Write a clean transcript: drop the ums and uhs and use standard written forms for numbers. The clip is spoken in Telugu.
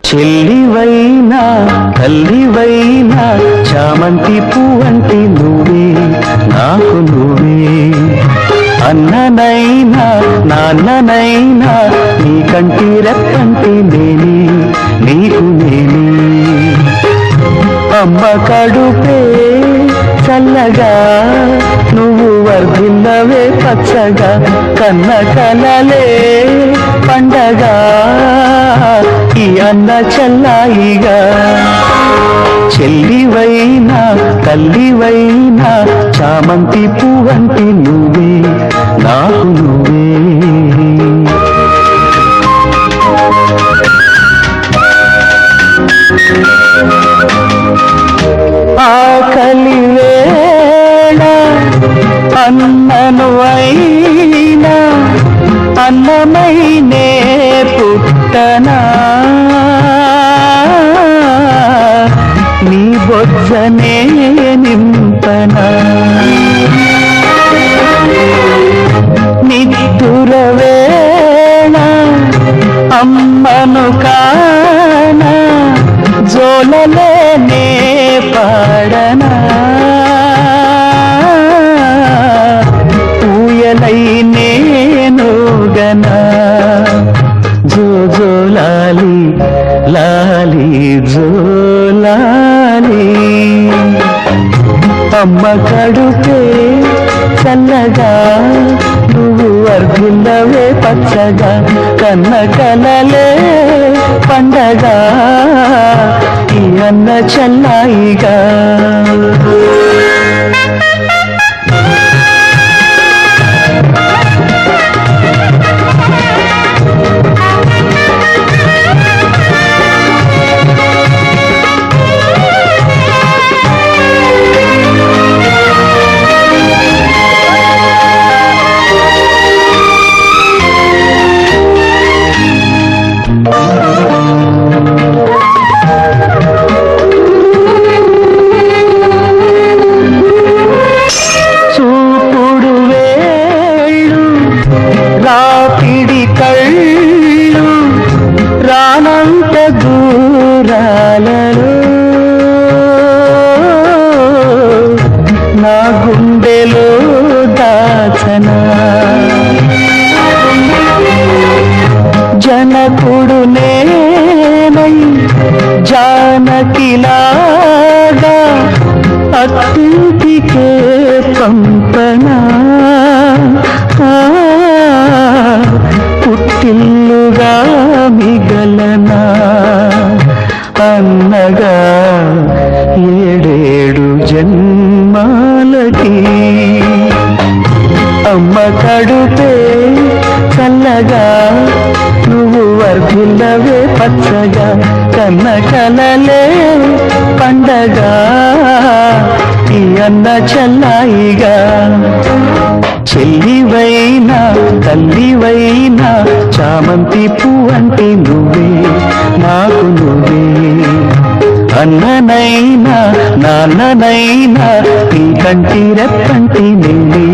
చెల్లివైనా తల్లివైనా చామంతి పువ్వంటి నువ్వే నాకు నువ్వే, అన్ననైనా నాన్ననైనా నీ కంటి రెప్పంటి నేనే నీకు నేనే. అమ్మ కడుపే చల్లగా నువ్వు వర్ధిల్లవే పచ్చగా, కన్న కలలే పండగా ఈ అన్న చెల్లాయిగా. చెల్లివైనా తల్లివైనా చామంతి పువ్వంటి నువ్వే నాకు నువ్వే. ఆకలి వేళ అన్నను అయినా అన్నమైనే పుట్టనా, నీ బొజ్జనే నింపనా. నిద్దుర వేళ అమ్మను కానా జోలలేనే పాడనా, ఊయలై నేనుగనా. జో జో లాలి లాలి జో లాలి. అమ్మ కడుపే చల్లగా నువ్వు వర్ధిల్లవే పచ్చగా, కన్న కలలే పండగా ఈ అన్న చెల్లాయిగా. చూపుడు వేళ్ళు రాపిడి కళ్ళు రానంత దూరాలలో నా గుండెలో దాచనా. జనకుడు నేనై జానకిలాగా అత్తింటికే పంపనా, పుట్టిల్లుగా మిగలనా అన్నగా ఏడేడు జన్మాలకి. అమ్మ కడుపే చల్లగా నువ్వు వర్ధిల్లవే పచ్చగా, కన్న కలలే పండగా ఈ అన్న చెల్లాయిగా. చెల్లివైనా తల్లివైనా చామంతి పువ్వంటి నువ్వే నాకు నువ్వే, అన్ననైనా నాన్ననైనా నీ కంటి రెప్పంటి నేనే